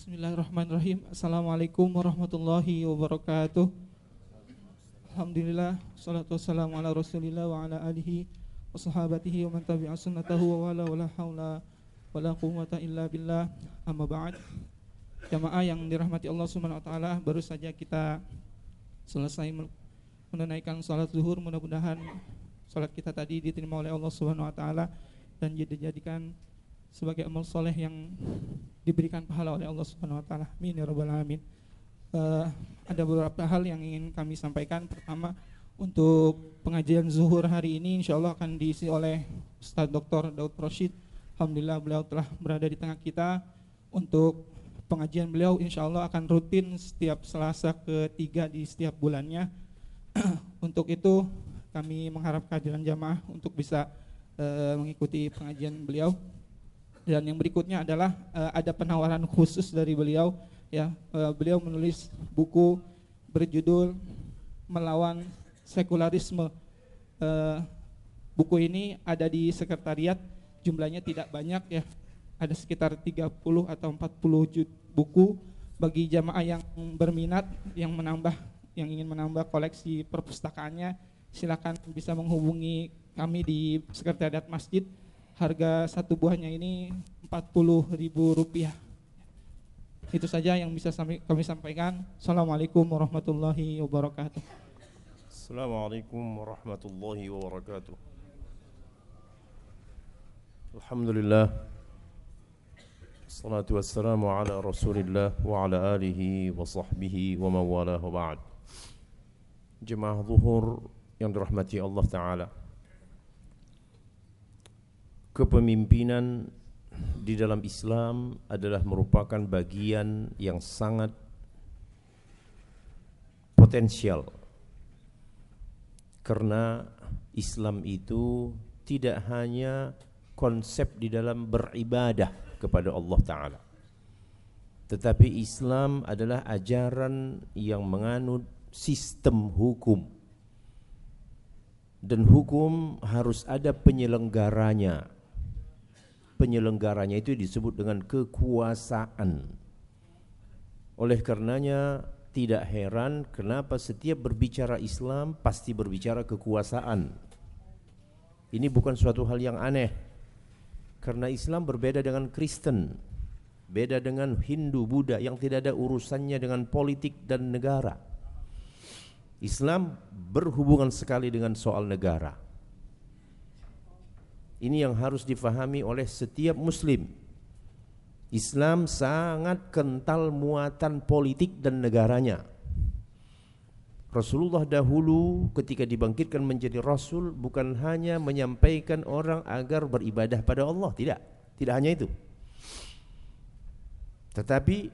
Bismillahirrahmanirrahim. Assalamualaikum warahmatullahi wabarakatuh. Alhamdulillah, salatu wassalamu ala rasulillah wa ala alihi wa sahabatihi wa man tabi'a sunnatahu wa wala hawla wa la quwwata illa billah. Amma ba'd. Jamaah yang dirahmati Allah Subhanahu wa taala, baru saja kita selesai menunaikan salat zuhur. Mudah-mudahan salat kita tadi diterima oleh Allah Subhanahu wa taala dan dijadikan sebagai amal soleh yang diberikan pahala oleh Allah Subhanahu wa taala. Amin ya rabbal alamin. Ada beberapa hal yang ingin kami sampaikan. Pertama, untuk pengajian zuhur hari ini insyaallah akan diisi oleh Ustaz Dr. Daud Rosyid. Alhamdulillah beliau telah berada di tengah kita. Untuk pengajian beliau insyaallah akan rutin setiap Selasa ketiga di setiap bulannya. Untuk itu kami mengharap kehadiran jamaah untuk bisa mengikuti pengajian beliau. Dan yang berikutnya adalah ada penawaran khusus dari beliau, ya. Beliau menulis buku berjudul Melawan Sekularisme. Buku ini ada di sekretariat, jumlahnya tidak banyak, ya. Ada sekitar 30 atau 40 buku. Bagi jamaah yang berminat, yang ingin menambah koleksi perpustakaannya, silakan bisa menghubungi kami di sekretariat masjid. Harga satu buahnya ini Rp40.000. Itu saja yang bisa kami sampaikan. Assalamualaikum warahmatullahi wabarakatuh. Assalamualaikum warahmatullahi wabarakatuh. Alhamdulillah, assalatu wassalamu ala rasulillah wa ala alihi wa sahbihi wa mawalah wa ba'd. Jemaah zuhur yang dirahmati Allah Ta'ala, kepemimpinan di dalam Islam adalah merupakan bagian yang sangat potensial, karena Islam itu tidak hanya konsep di dalam beribadah kepada Allah Ta'ala, tetapi Islam adalah ajaran yang menganut sistem hukum, dan hukum harus ada penyelenggaranya. Penyelenggaranya itu disebut dengan kekuasaan. Oleh karenanya tidak heran kenapa setiap berbicara Islam pasti berbicara kekuasaan. Ini bukan suatu hal yang aneh, karena Islam berbeda dengan Kristen, beda dengan Hindu, Buddha yang tidak ada urusannya dengan politik dan negara. Islam berhubungan sekali dengan soal negara. Ini yang harus difahami oleh setiap muslim. Islam sangat kental muatan politik dan negaranya. Rasulullah dahulu ketika dibangkitkan menjadi Rasul bukan hanya menyampaikan orang agar beribadah pada Allah, tidak hanya itu. Tetapi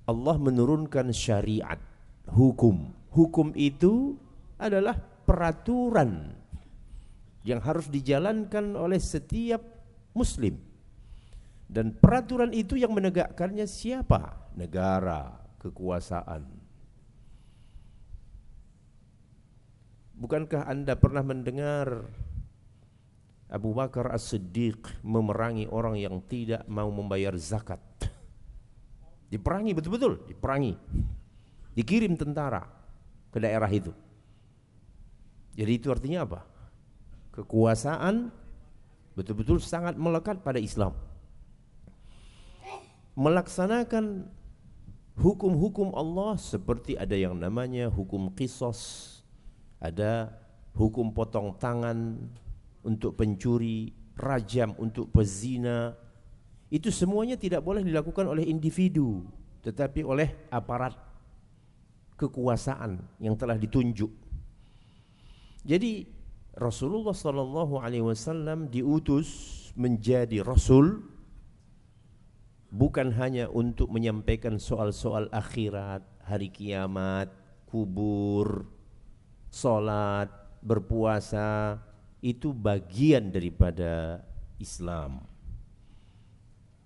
Allah menurunkan syariat, hukum. Hukum itu adalah peraturan yang harus dijalankan oleh setiap muslim, dan peraturan itu yang menegakkannya siapa? Negara, kekuasaan. Bukankah Anda pernah mendengar Abu Bakar As-Siddiq memerangi orang yang tidak mau membayar zakat? Diperangi, betul-betul diperangi, dikirim tentara ke daerah itu. Jadi itu artinya apa? Kekuasaan betul-betul sangat melekat pada Islam. Melaksanakan hukum-hukum Allah seperti ada yang namanya hukum qisas, ada hukum potong tangan untuk pencuri, rajam untuk pezina. Itu semuanya tidak boleh dilakukan oleh individu, tetapi oleh aparat kekuasaan yang telah ditunjuk. Jadi Rasulullah SAW diutus menjadi Rasul bukan hanya untuk menyampaikan soal-soal akhirat, hari kiamat, kubur, salat, berpuasa. Itu bagian daripada Islam.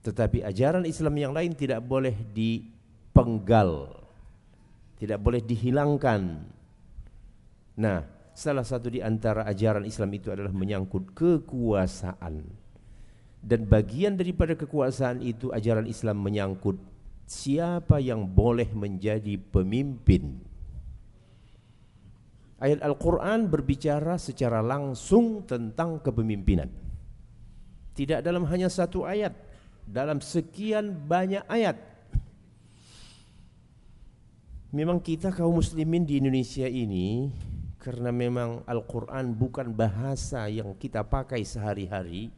Tetapi ajaran Islam yang lain tidak boleh dipenggal, tidak boleh dihilangkan. Nah, salah satu di antara ajaran Islam itu adalah menyangkut kekuasaan. Dan bagian daripada kekuasaan itu ajaran Islam menyangkut siapa yang boleh menjadi pemimpin. Ayat Al-Quran berbicara secara langsung tentang kepemimpinan. Tidak dalam hanya satu ayat, dalam sekian banyak ayat. Memang kita kaum muslimin di Indonesia ini, karena memang Al-Quran bukan bahasa yang kita pakai sehari-hari,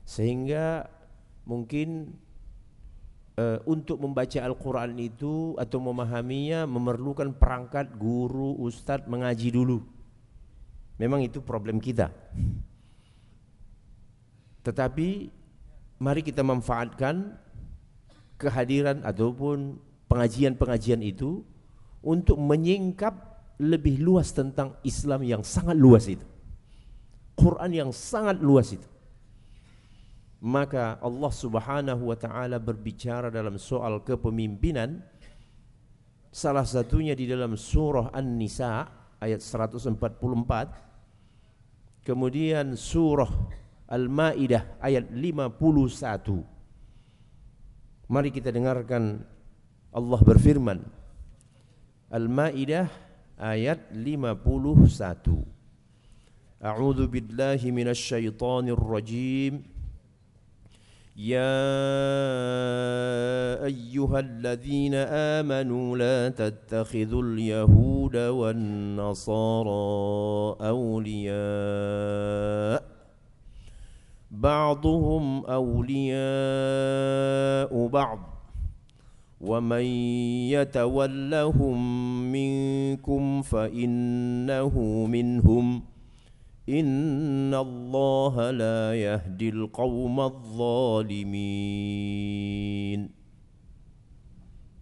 sehingga mungkin untuk membaca Al-Quran itu atau memahaminya memerlukan perangkat guru, ustadz mengaji dulu. Memang itu problem kita. Tetapi mari kita manfaatkan kehadiran ataupun pengajian-pengajian itu untuk menyingkap lebih luas tentang Islam yang sangat luas itu, Quran yang sangat luas itu. Maka Allah Subhanahu wa ta'ala berbicara dalam soal kepemimpinan, salah satunya di dalam surah An-Nisa ayat 144, kemudian surah Al-Maidah ayat 51. Mari kita dengarkan Allah berfirman, Al-Maidah ayat 51. A'udzu billahi minasy syaithanir rajim. يا أيها الذين آمنوا لا تتخذوا اليهود والنصارى أولياء بعضهم أولياء بعض ومن يتولهم منكم فإنه منهم Inna Allah la yahdil qawma zalimin.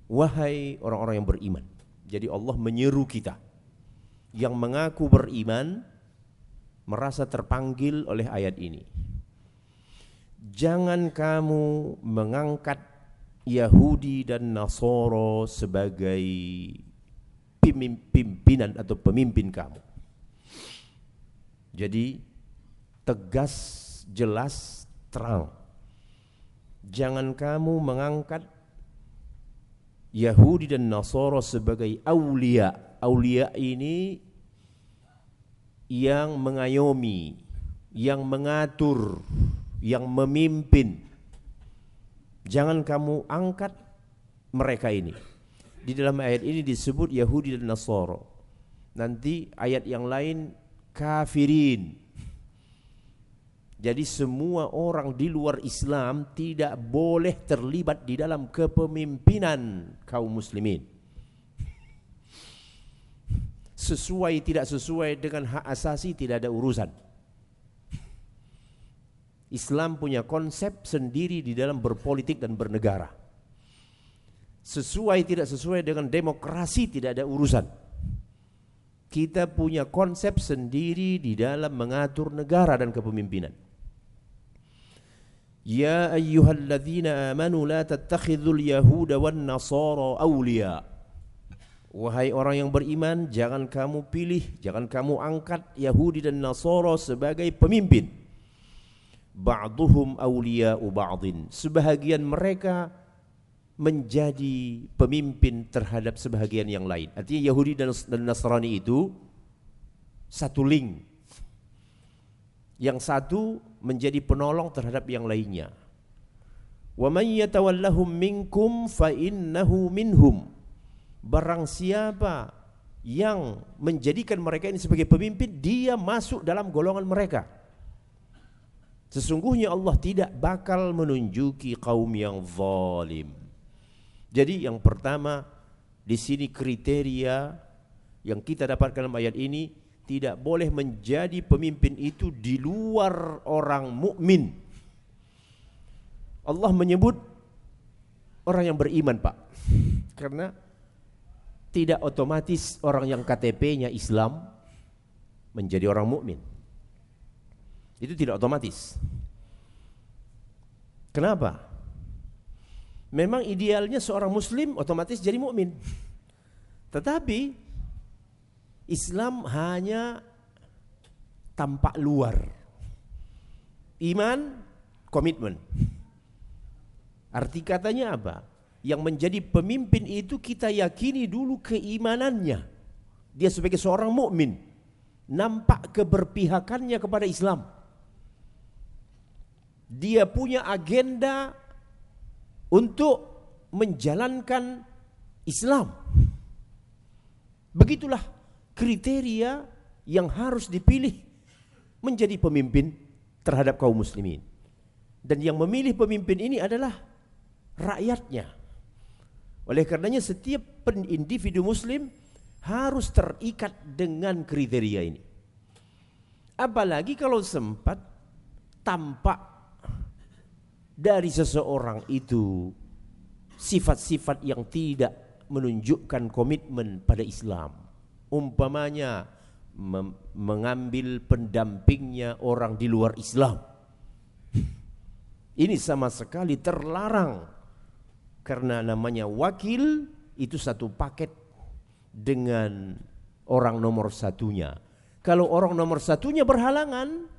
Wahai orang-orang yang beriman. Jadi Allah menyeru kita yang mengaku beriman, merasa terpanggil oleh ayat ini. Jangan kamu mengangkat Yahudi dan Nasara sebagai pimpinan atau pemimpin kamu. Jadi tegas, jelas, terang. Jangan kamu mengangkat Yahudi dan Nasara sebagai aulia. Aulia ini yang mengayomi, yang mengatur, yang memimpin. Jangan kamu angkat mereka ini. Di dalam ayat ini disebut Yahudi dan Nasara. Nanti ayat yang lain kafirin. Jadi semua orang di luar Islam tidak boleh terlibat di dalam kepemimpinan kaum muslimin. Sesuai tidak sesuai dengan hak asasi tidak ada urusan. Islam punya konsep sendiri di dalam berpolitik dan bernegara. Sesuai tidak sesuai dengan demokrasi tidak ada urusan. Kita punya konsep sendiri di dalam mengatur negara dan kepemimpinan. Ya ayyuhalladzina amanu la tattakhidhul yahuda wan nasara awliya. Wahai orang yang beriman, jangan kamu pilih, jangan kamu angkat Yahudi dan Nasara sebagai pemimpin. Ba'duhum awliya'u ba'din. Sebahagian mereka menjadi pemimpin terhadap sebahagian yang lain. Artinya Yahudi dan Nasrani itu satu link. Yang satu menjadi penolong terhadap yang lainnya. Wa may yatawallahum minkum fa innahu minhum. Barang siapa yang menjadikan mereka ini sebagai pemimpin, dia masuk dalam golongan mereka. Sesungguhnya Allah tidak bakal menunjuki kaum yang zalim. Jadi yang pertama di sini kriteria yang kita dapatkan dalam ayat ini, tidak boleh menjadi pemimpin itu di luar orang mukmin. Allah menyebut orang yang beriman, Pak. Karena tidak otomatis orang yang KTP-nya Islam menjadi orang mukmin. Itu tidak otomatis. Kenapa? Memang idealnya seorang muslim otomatis jadi mukmin. Tetapi Islam hanya tampak luar. Iman, komitmen. Arti katanya apa? yang menjadi pemimpin itu kita yakini dulu keimanannya. Dia sebagai seorang mukmin, nampak keberpihakannya kepada Islam. Dia punya agenda untuk menjalankan Islam. Begitulah kriteria yang harus dipilih menjadi pemimpin terhadap kaum muslimin. Dan yang memilih pemimpin ini adalah rakyatnya. Oleh karenanya setiap individu muslim harus terikat dengan kriteria ini. Apalagi kalau sempat tampak dari seseorang itu sifat-sifat yang tidak menunjukkan komitmen pada Islam. Umpamanya mengambil pendampingnya orang di luar Islam. Ini sama sekali terlarang, karena namanya wakil itu satu paket dengan orang nomor satunya. Kalau orang nomor satunya berhalangan,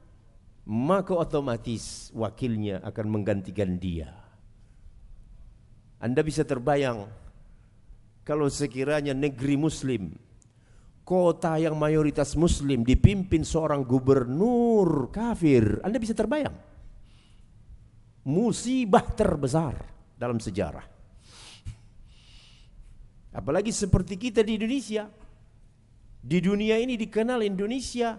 maka otomatis wakilnya akan menggantikan dia. Anda bisa terbayang kalau sekiranya negeri muslim, kota yang mayoritas muslim dipimpin seorang gubernur kafir, Anda bisa terbayang musibah terbesar dalam sejarah. Apalagi seperti kita di Indonesia. Di dunia ini dikenal Indonesia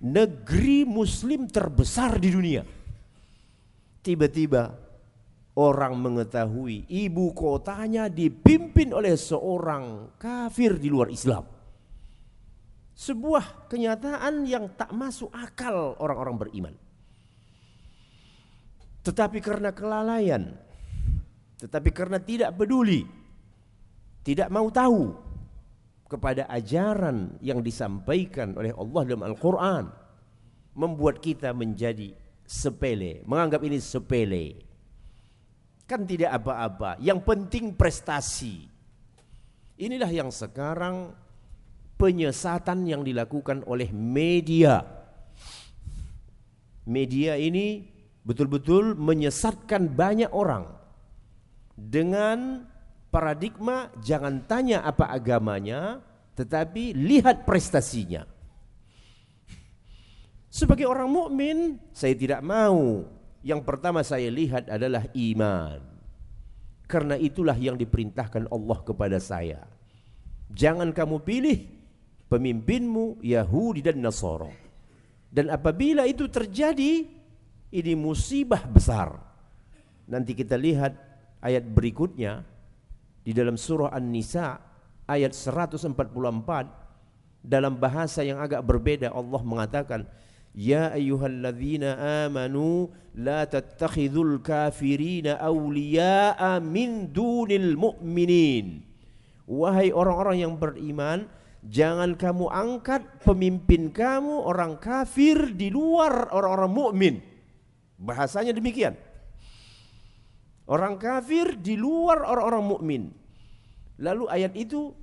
negeri muslim terbesar di dunia. Tiba-tiba orang mengetahui ibu kotanya dipimpin oleh seorang kafir di luar Islam. Sebuah kenyataan yang tak masuk akal orang-orang beriman. Tetapi karena kelalaian, tetapi karena tidak peduli, tidak mau tahu kepada ajaran yang disampaikan oleh Allah dalam Al-Quran, membuat kita menjadi sepele, menganggap ini sepele. Kan tidak apa-apa, yang penting prestasi. Inilah yang sekarang penyesatan yang dilakukan oleh media. Media ini betul-betul menyesatkan banyak orang dengan paradigma jangan tanya apa agamanya, tetapi lihat prestasinya. Sebagai orang mukmin, saya tidak mau yang pertama saya lihat adalah iman. Karena itulah yang diperintahkan Allah kepada saya. Jangan kamu pilih pemimpinmu Yahudi dan Nasara. Dan apabila itu terjadi, ini musibah besar. Nanti kita lihat ayat berikutnya di dalam surah An-Nisa ayat 144, dalam bahasa yang agak berbeda Allah mengatakan, ya ayyuhalladzina amanu la tattakhidhul kafirina awliya'a min dunil mu'minin. Wahai orang-orang yang beriman, jangan kamu angkat pemimpin kamu orang kafir di luar orang-orang mukmin. Bahasanya demikian. Orang kafir di luar orang-orang mukmin. Lalu ayat itu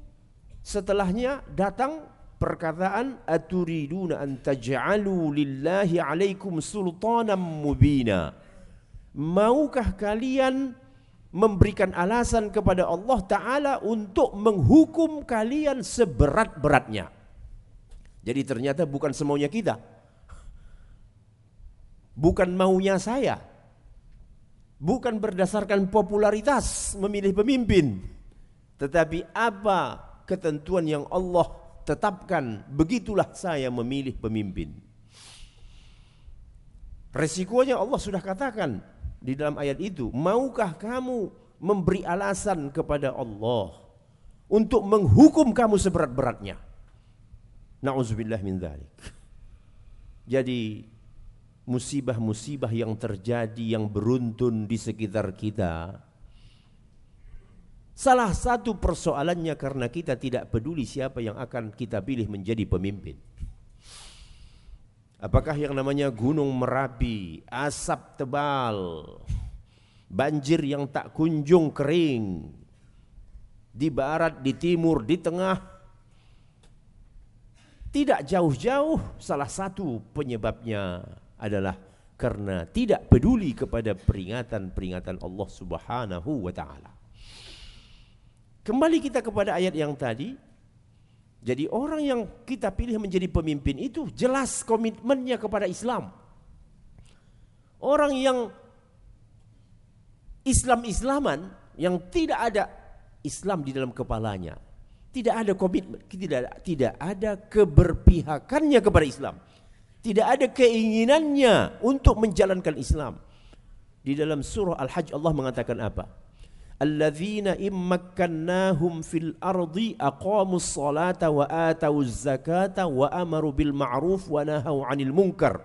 setelahnya datang perkataan aturiduna an taj'alu lillahi alaikum sultanan mubina. Maukah kalian memberikan alasan kepada Allah Ta'ala untuk menghukum kalian seberat-beratnya? Jadi ternyata bukan semaunya kita, bukan maunya saya, bukan berdasarkan popularitas memilih pemimpin, tetapi apa ketentuan yang Allah tetapkan, begitulah saya memilih pemimpin. Resikonya Allah sudah katakan di dalam ayat itu, maukah kamu memberi alasan kepada Allah untuk menghukum kamu seberat-beratnya? Na'udzubillah min dzalik. Jadi musibah-musibah yang terjadi, yang beruntun di sekitar kita, salah satu persoalannya karena kita tidak peduli siapa yang akan kita pilih menjadi pemimpin. Apakah yang namanya gunung Merapi, asap tebal, banjir yang tak kunjung kering, di barat, di timur, di tengah, tidak jauh-jauh, salah satu penyebabnya adalah karena tidak peduli kepada peringatan-peringatan Allah Subhanahu wa ta'ala. Kembali kita kepada ayat yang tadi. Jadi orang yang kita pilih menjadi pemimpin itu jelas komitmennya kepada Islam. Orang yang Islam-Islaman, yang tidak ada Islam di dalam kepalanya, tidak ada komitmen, tidak ada keberpihakannya kepada Islam, tidak ada keinginannya untuk menjalankan Islam. Di dalam surah Al-Hajj Allah mengatakan apa? Alladzina immakkannahum fil ardi aqamus salata wa atawuz zakata wa amaru bil ma'ruf wa nahaw 'anil munkar.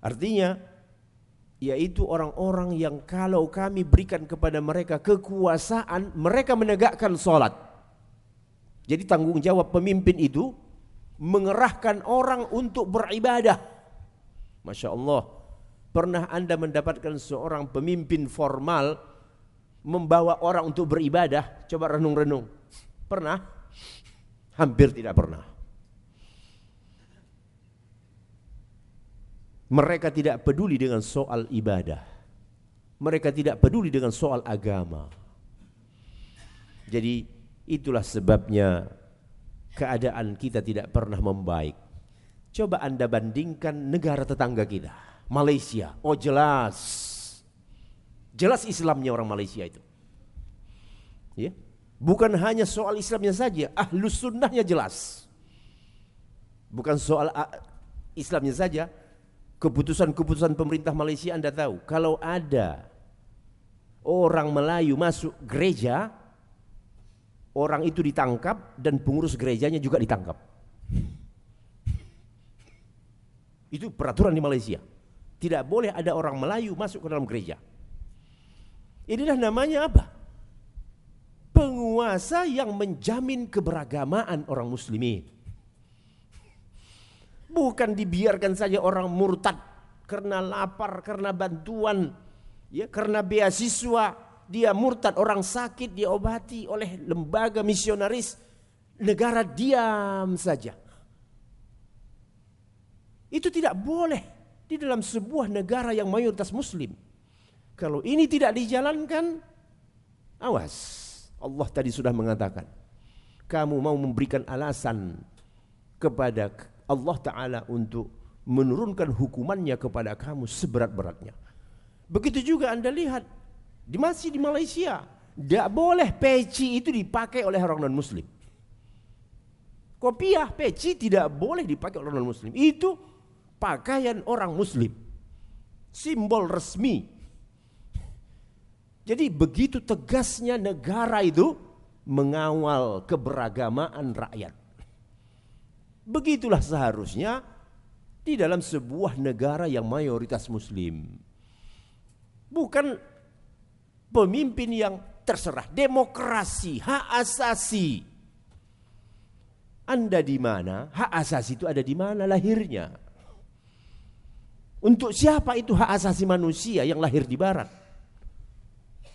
Artinya yaitu orang-orang yang kalau kami berikan kepada mereka kekuasaan, mereka menegakkan salat. Jadi tanggung jawab pemimpin itu mengerahkan orang untuk beribadah. Masya Allah. Pernah Anda mendapatkan seorang pemimpin formal membawa orang untuk beribadah? Coba renung-renung. Pernah? Hampir tidak pernah. Mereka tidak peduli dengan soal ibadah. Mereka tidak peduli dengan soal agama. Jadi itulah sebabnya keadaan kita tidak pernah membaik. Coba Anda bandingkan negara tetangga kita, Malaysia. Oh jelas Islamnya orang Malaysia itu. Ya, bukan hanya soal Islamnya saja, ahlus sunnahnya jelas. Bukan soal Islamnya saja, keputusan-keputusan pemerintah Malaysia Anda tahu. Kalau ada orang Melayu masuk gereja, orang itu ditangkap dan pengurus gerejanya juga ditangkap. Itu peraturan di Malaysia. Tidak boleh ada orang Melayu masuk ke dalam gereja. Inilah namanya apa? Penguasa yang menjamin keberagamaan orang muslimin. Bukan dibiarkan saja orang murtad karena lapar, karena bantuan, ya, karena beasiswa, dia murtad, orang sakit diobati oleh lembaga misionaris, negara diam saja. Itu tidak boleh di dalam sebuah negara yang mayoritas muslim. Kalau ini tidak dijalankan, awas. Allah tadi sudah mengatakan, kamu mau memberikan alasan kepada Allah Ta'ala untuk menurunkan hukumannya kepada kamu seberat-beratnya. Begitu juga Anda lihat, masih di Malaysia, tidak boleh peci itu dipakai oleh orang non-muslim. Kopiah, peci tidak boleh dipakai oleh orang non-muslim. Itu pakaian orang muslim, simbol resmi. Jadi begitu tegasnya negara itu mengawal keberagamaan rakyat. Begitulah seharusnya di dalam sebuah negara yang mayoritas muslim. Bukan pemimpin yang terserah, demokrasi, hak asasi. Anda di mana? Hak asasi itu ada di mana lahirnya? Untuk siapa itu hak asasi manusia yang lahir di barat?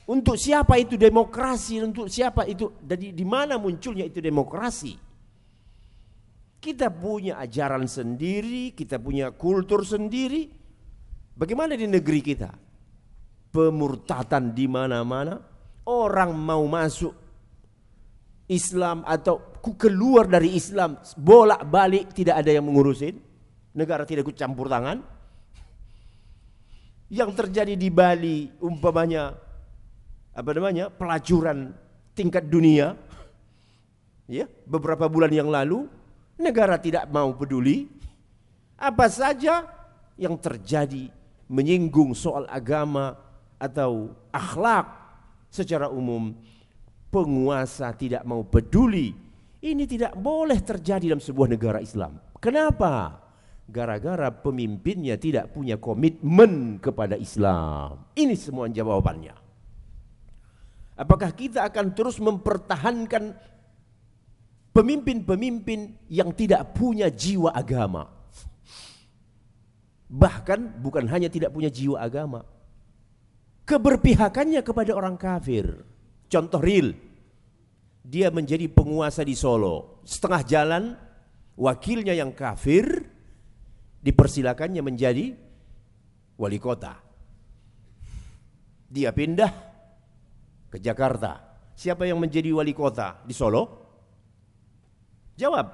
Untuk siapa itu demokrasi? Untuk siapa itu? Dari di mana munculnya itu demokrasi? Kita punya ajaran sendiri, kita punya kultur sendiri. Bagaimana di negeri kita? Pemurtatan di mana-mana. Orang mau masuk Islam atau keluar dari Islam, bolak-balik tidak ada yang mengurusin. Negara tidak ikut campur tangan. Yang terjadi di Bali umpamanya pelacuran tingkat dunia, ya, beberapa bulan yang lalu, negara tidak mau peduli. Apa saja yang terjadi menyinggung soal agama atau akhlak secara umum, penguasa tidak mau peduli. Ini tidak boleh terjadi dalam sebuah negara Islam. Kenapa? Gara-gara pemimpinnya tidak punya komitmen kepada Islam. Ini semua jawabannya. Apakah kita akan terus mempertahankan pemimpin-pemimpin yang tidak punya jiwa agama? Bahkan bukan hanya tidak punya jiwa agama, keberpihakannya kepada orang kafir. Contoh real, dia menjadi penguasa di Solo. Setengah jalan wakilnya yang kafir dipersilakannya menjadi wali kota. Dia pindah ke Jakarta. siapa yang menjadi wali kota di Solo? Jawab,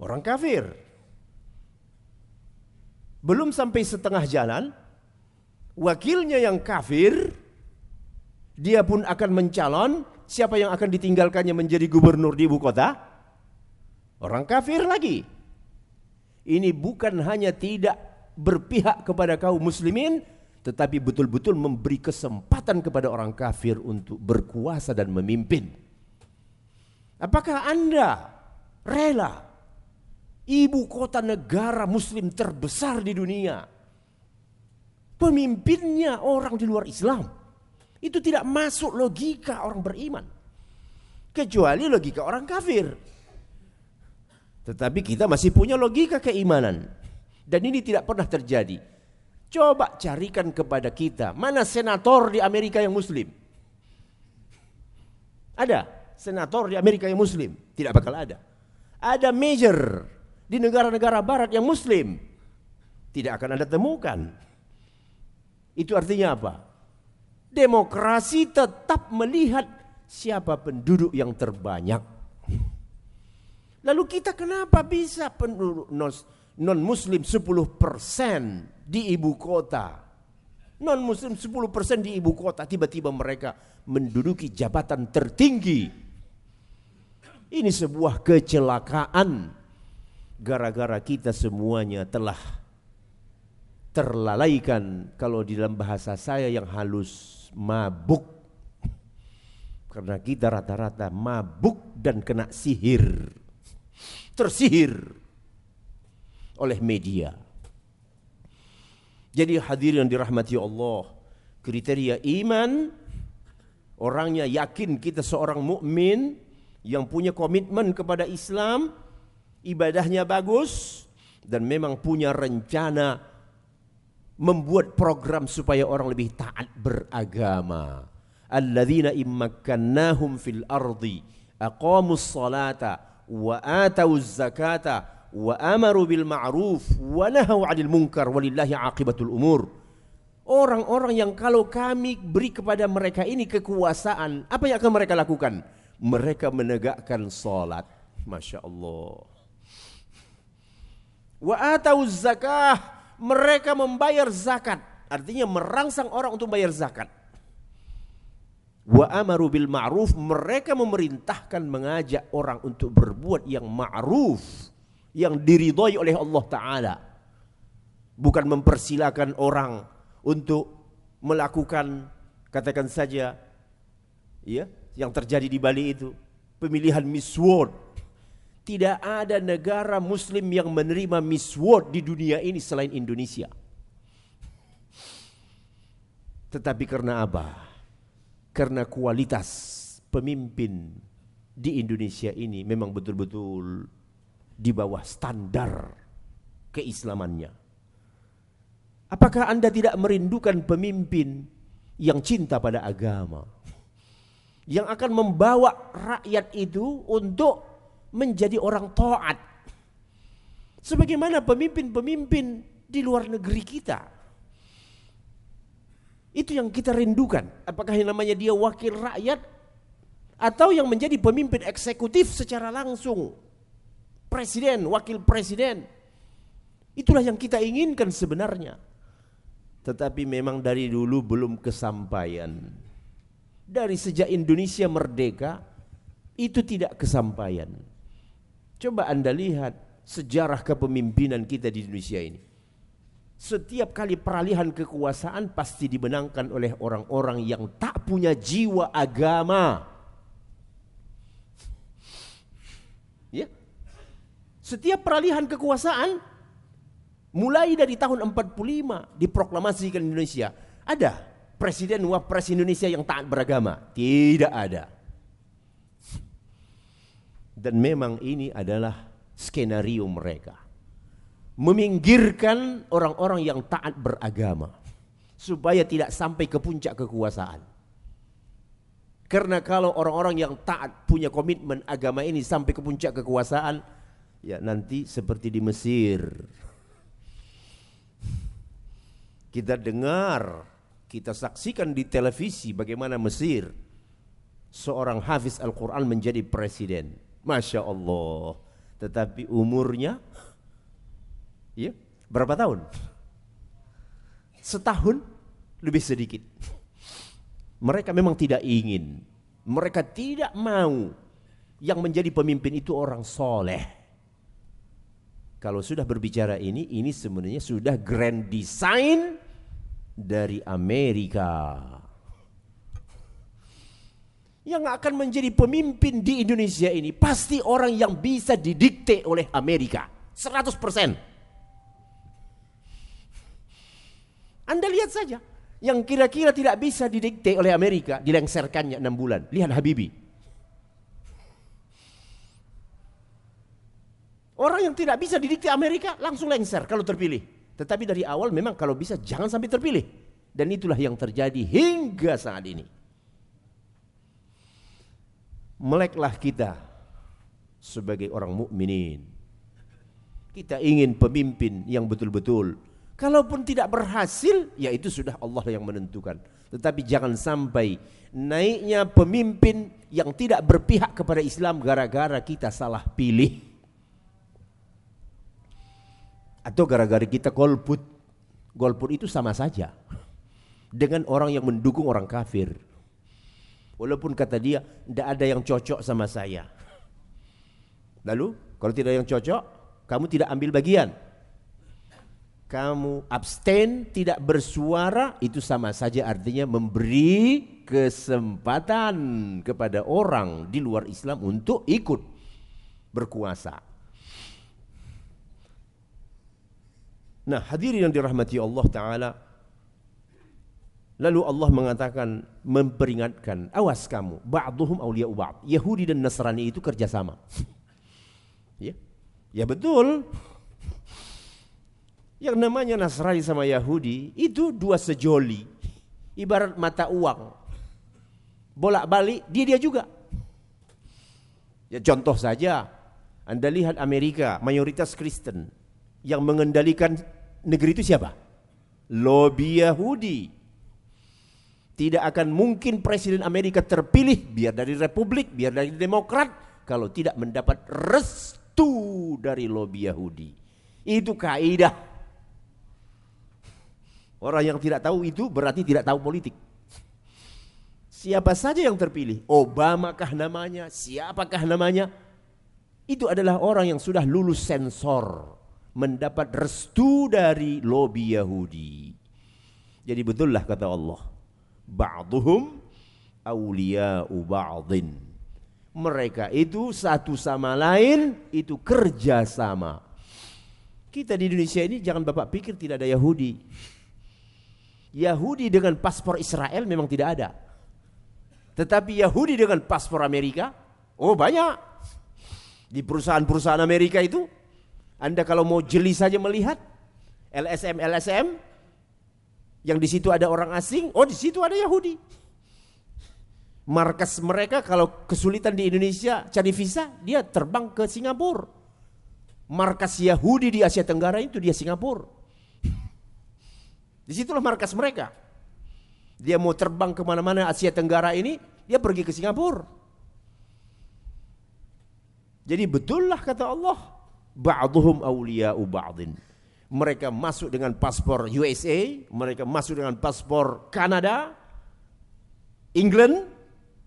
orang kafir. Belum sampai setengah jalan, wakilnya yang kafir, dia pun akan mencalon. Siapa yang akan ditinggalkannya menjadi gubernur di ibu kota? Orang kafir lagi. Ini bukan hanya tidak berpihak kepada kaum muslimin, tetapi betul-betul memberi kesempatan kepada orang kafir untuk berkuasa dan memimpin. Apakah Anda rela ibu kota negara muslim terbesar di dunia, pemimpinnya orang di luar Islam? Itu tidak masuk logika orang beriman, kecuali logika orang kafir. Tetapi kita masih punya logika keimanan, dan ini tidak pernah terjadi. Coba carikan kepada kita, mana senator di Amerika yang muslim? Ada senator di Amerika yang muslim? Tidak bakal ada. Ada mayor di negara-negara barat yang muslim? Tidak akan Anda temukan. Itu artinya apa? Demokrasi tetap melihat siapa penduduk yang terbanyak. Lalu kita kenapa bisa penduduk non-muslim 10% di ibu kota? Non-muslim 10% di ibu kota, tiba-tiba mereka menduduki jabatan tertinggi. Ini sebuah kecelakaan. Gara-gara kita semuanya telah terlalaikan, kalau di dalam bahasa saya yang halus, mabuk. Karena kita rata-rata mabuk dan kena sihir, tersihir oleh media. Jadi hadirin yang dirahmati Allah, kriteria iman, orangnya yakin kita seorang mukmin yang punya komitmen kepada Islam, ibadahnya bagus, dan memang punya rencana membuat program supaya orang lebih taat beragama. Alladzina immakkannahum fil ardi aqamus salata wa atauz zakata wa amaru bil ma'ruf wa nahaw 'anil munkar walillahi 'aqibatul umur. Orang-orang yang kalau kami beri kepada mereka ini kekuasaan, apa yang akan mereka lakukan? Mereka menegakkan salat. Masya Allah. Wa atauz zakah, mereka membayar zakat, artinya merangsang orang untuk bayar zakat. Wa amaru bil ma'ruf, mereka memerintahkan, mengajak orang untuk berbuat yang ma'ruf, yang diridhoi oleh Allah Ta'ala. Bukan mempersilakan orang untuk melakukan, katakan saja, ya, yang terjadi di Bali itu, pemilihan Miss World. Tidak ada negara muslim yang menerima Miss World di dunia ini selain Indonesia. Tetapi karena apa? Karena kualitas pemimpin di Indonesia ini memang betul-betul di bawah standar keislamannya. Apakah Anda tidak merindukan pemimpin yang cinta pada agama, yang akan membawa rakyat itu untuk menjadi orang taat, sebagaimana pemimpin-pemimpin di luar negeri kita? Itu yang kita rindukan. Apakah yang namanya dia wakil rakyat, atau yang menjadi pemimpin eksekutif secara langsung, presiden, wakil presiden? Itulah yang kita inginkan sebenarnya. Tetapi memang dari dulu belum kesampaian. Dari sejak Indonesia merdeka, itu tidak kesampaian. Coba Anda lihat sejarah kepemimpinan kita di Indonesia ini. Setiap kali peralihan kekuasaan pasti dimenangkan oleh orang-orang yang tak punya jiwa agama. Ya. Setiap peralihan kekuasaan, mulai dari tahun 45 diproklamasikan Indonesia, ada presiden wapres Indonesia yang taat beragama? Tidak ada. Dan memang ini adalah skenario mereka, meminggirkan orang-orang yang taat beragama supaya tidak sampai ke puncak kekuasaan. Karena kalau orang-orang yang taat punya komitmen agama ini sampai ke puncak kekuasaan, ya nanti seperti di Mesir. Kita dengar, kita saksikan di televisi bagaimana Mesir seorang hafiz Al-Quran menjadi presiden. Masya Allah. Tetapi umurnya ya, berapa tahun? Setahun lebih sedikit. Mereka memang tidak ingin, mereka tidak mau yang menjadi pemimpin itu orang soleh. Kalau sudah berbicara ini sebenarnya sudah grand design dari Amerika. Yang akan menjadi pemimpin di Indonesia ini pasti orang yang bisa didikte oleh Amerika 100%. Anda lihat saja, yang kira-kira tidak bisa didikte oleh Amerika dilengserkannya 6 bulan. Lihat Habibie. Orang yang tidak bisa didikte Amerika langsung lengser kalau terpilih. Tetapi dari awal memang kalau bisa jangan sampai terpilih. Dan itulah yang terjadi hingga saat ini. Meleklah kita sebagai orang mukminin. Kita ingin pemimpin yang betul-betul. Kalaupun tidak berhasil, ya itu sudah Allah yang menentukan. Tetapi jangan sampai naiknya pemimpin yang tidak berpihak kepada Islam gara-gara kita salah pilih. Atau gara-gara kita golput. Golput itu sama saja dengan orang yang mendukung orang kafir. Walaupun kata dia, tidak ada yang cocok sama saya. Lalu, kalau tidak ada yang cocok, kamu tidak ambil bagian. Kamu abstain, tidak bersuara, itu sama saja artinya memberi kesempatan kepada orang di luar Islam untuk ikut berkuasa. Nah, hadirin yang dirahmati Allah Ta'ala, lalu Allah mengatakan, memperingatkan, awas kamu, ba'duhum awliya'u ba'd. Yahudi dan Nasrani itu kerjasama. Ya betul. Yang namanya Nasrani sama Yahudi itu dua sejoli, ibarat mata uang, bolak-balik dia juga. Ya contoh saja, Anda lihat Amerika mayoritas Kristen, yang mengendalikan negeri itu siapa? Lobby Yahudi. Tidak akan mungkin presiden Amerika terpilih, biar dari Republik, biar dari Demokrat, kalau tidak mendapat restu dari lobby Yahudi. Itu kaidah. Orang yang tidak tahu itu berarti tidak tahu politik. Siapa saja yang terpilih, Obama kah namanya, siapakah namanya, itu adalah orang yang sudah lulus sensor, mendapat restu dari lobby Yahudi. Jadi betullah kata Allah, ba'duhum awliya'u ba'din. Mereka itu satu sama lain itu kerjasama. Kita di Indonesia ini jangan Bapak pikir tidak ada Yahudi. Yahudi dengan paspor Israel memang tidak ada. Tetapi Yahudi dengan paspor Amerika, oh banyak. Di perusahaan-perusahaan Amerika itu, Anda kalau mau jeli saja melihat LSM yang di situ ada orang asing, oh di situ ada Yahudi. Markas mereka kalau kesulitan di Indonesia cari visa, dia terbang ke Singapura. Markas Yahudi di Asia Tenggara itu dia Singapura. Disitulah markas mereka. Dia mau terbang kemana-mana Asia Tenggara ini, dia pergi ke Singapura. Jadi betullah kata Allah, ba'duhum awliya'u ba'din. Mereka masuk dengan paspor USA, mereka masuk dengan paspor Kanada, England,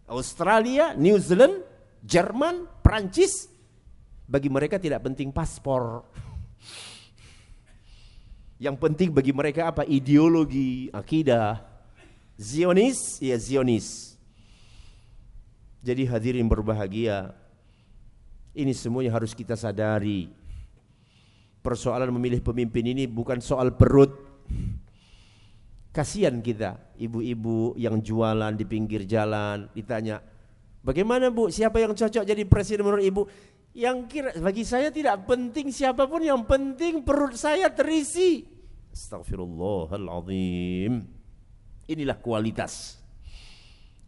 Australia, New Zealand, Jerman, Prancis. Bagi mereka tidak penting paspor. Yang penting bagi mereka apa? Ideologi, akidah. Zionis, ya Zionis. Jadi hadirin berbahagia, ini semuanya harus kita sadari. Persoalan memilih pemimpin ini bukan soal perut. Kasihan kita, ibu-ibu yang jualan di pinggir jalan, ditanya, bagaimana Bu, siapa yang cocok jadi presiden menurut Ibu? Yang kira, bagi saya tidak penting siapapun, yang penting perut saya terisi. Astaghfirullahaladzim. Inilah kualitas.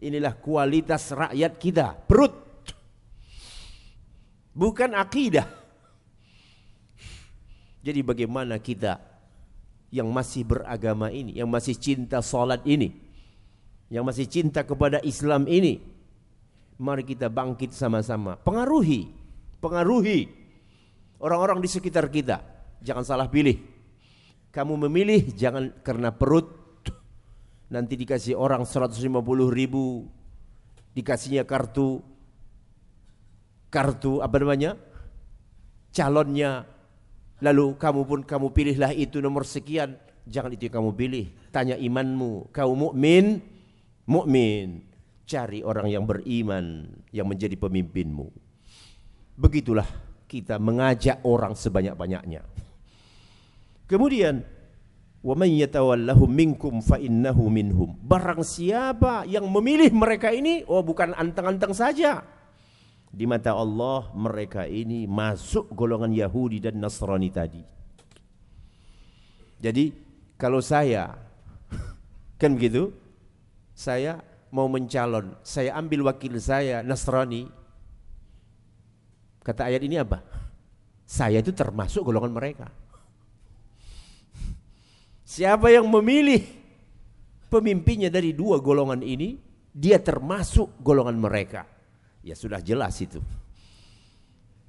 Inilah kualitas rakyat kita, perut. Bukan akidah. Jadi bagaimana kita yang masih beragama ini, yang masih cinta salat ini, yang masih cinta kepada Islam ini, Mari kita bangkit sama-sama. Pengaruhi orang-orang di sekitar kita. Jangan salah pilih. Kamu memilih jangan karena perut. Nanti dikasih orang 150.000, dikasihnya kartu apa namanya, calonnya. Lalu kamu pilihlah itu nomor sekian. Jangan itu yang kamu pilih. Tanya imanmu. Kau mukmin. Cari orang yang beriman yang menjadi pemimpinmu. Begitulah kita mengajak orang sebanyak-banyaknya. Kemudian wa man yatawallahum minkum fa innahu minhum. Barang siapa yang memilih mereka ini, bukan anteng-anteng saja. Di mata Allah mereka ini masuk golongan Yahudi dan Nasrani tadi. Jadi kalau saya kan begitu, saya mau mencalon, saya ambil wakil saya Nasrani. Kata ayat ini apa? Saya itu termasuk golongan mereka. Siapa yang memilih pemimpinnya dari dua golongan ini, dia termasuk golongan mereka. Ya sudah jelas itu.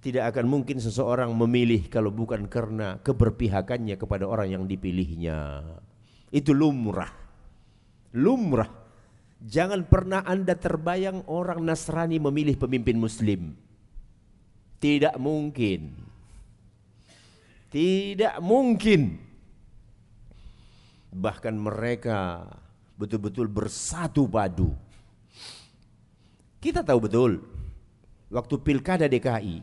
Tidak akan mungkin seseorang memilih kalau bukan karena keberpihakannya kepada orang yang dipilihnya. Itu lumrah. Jangan pernah Anda terbayang orang Nasrani memilih pemimpin Muslim. Tidak mungkin. Bahkan mereka betul-betul bersatu padu. Kita tahu betul, waktu pilkada DKI,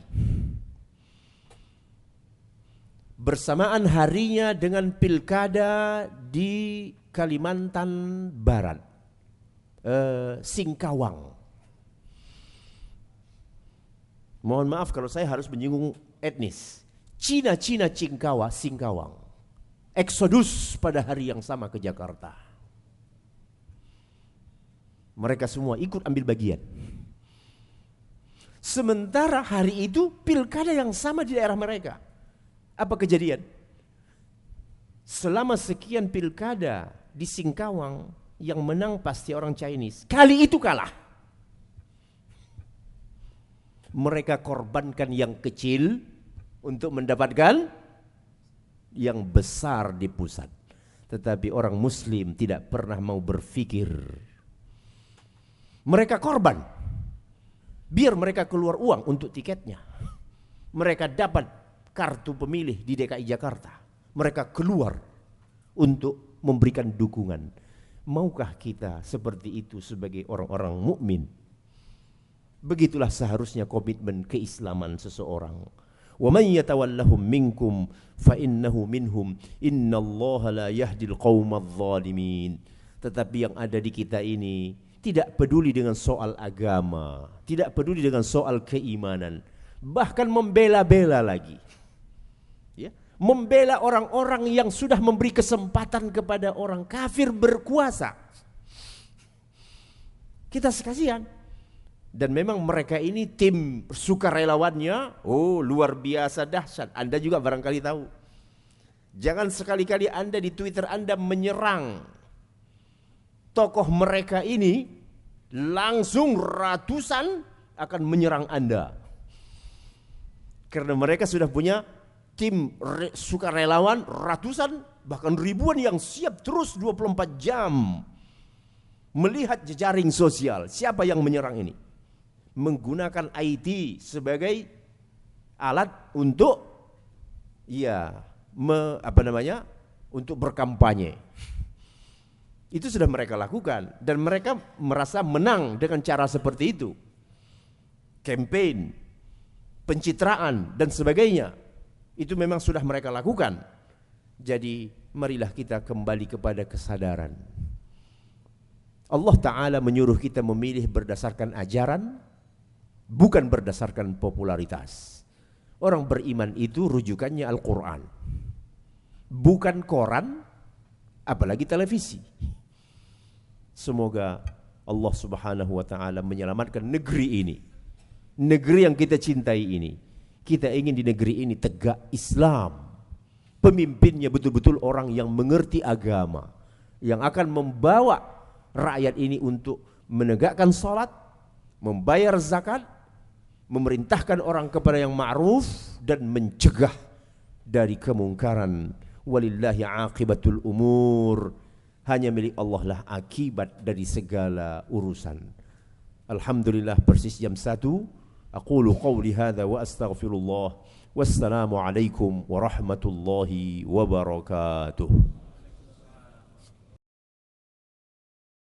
bersamaan harinya dengan pilkada di Kalimantan Barat, Singkawang. Mohon maaf kalau saya harus menyinggung etnis. Cina Singkawang. Eksodus pada hari yang sama ke Jakarta. Mereka semua ikut ambil bagian. Sementara hari itu pilkada yang sama di daerah mereka. Apa kejadian? Selama sekian pilkada di Singkawang, yang menang pasti orang Chinese. Kali itu kalah. Mereka korbankan yang kecil untuk mendapatkan yang besar di pusat. Tetapi orang Muslim tidak pernah mau berpikir. Mereka korban. Biar mereka keluar uang untuk tiketnya. Mereka dapat kartu pemilih di DKI Jakarta. Mereka keluar untuk memberikan dukungan. Maukah kita seperti itu sebagai orang-orang mukmin? Begitulah seharusnya komitmen keislaman seseorang. Wa man yatawallahum minkum fa innahu minhum. Innallaha la yahdil qaumadz zalimin. Tetapi yang ada di kita ini tidak peduli dengan soal agama, tidak peduli dengan soal keimanan, bahkan membela-bela lagi. Ya, membela orang-orang yang sudah memberi kesempatan kepada orang kafir berkuasa. Kita sekasian. Dan memang mereka ini tim sukarelawannya, luar biasa dahsyat. Anda juga barangkali tahu. Jangan sekali-kali Anda di Twitter Anda menyerang tokoh mereka ini, langsung ratusan akan menyerang Anda. Karena mereka sudah punya tim sukarelawan ratusan bahkan ribuan yang siap terus 24 jam melihat jejaring sosial. Siapa yang menyerang ini? Menggunakan IT sebagai alat untuk untuk berkampanye. Itu sudah mereka lakukan dan mereka merasa menang dengan cara seperti itu. Campaign, pencitraan dan sebagainya. Itu memang sudah mereka lakukan. Jadi marilah kita kembali kepada kesadaran. Allah Ta'ala menyuruh kita memilih berdasarkan ajaran, bukan berdasarkan popularitas. Orang beriman itu rujukannya Al-Quran, bukan koran, apalagi televisi. Semoga Allah Subhanahu wa Ta'ala menyelamatkan negeri ini, negeri yang kita cintai ini. Kita ingin di negeri ini tegak Islam, pemimpinnya betul-betul orang yang mengerti agama, yang akan membawa rakyat ini untuk menegakkan sholat, membayar zakat, memerintahkan orang kepada yang ma'ruf dan mencegah dari kemungkaran. Walillahi aqibatul umur. Hanya milik Allah lah akibat dari segala urusan. Alhamdulillah persis jam 1. Aqulu qawli hadha wa astaghfirullah. Wassalamu alaikum warahmatullahi wabarakatuh.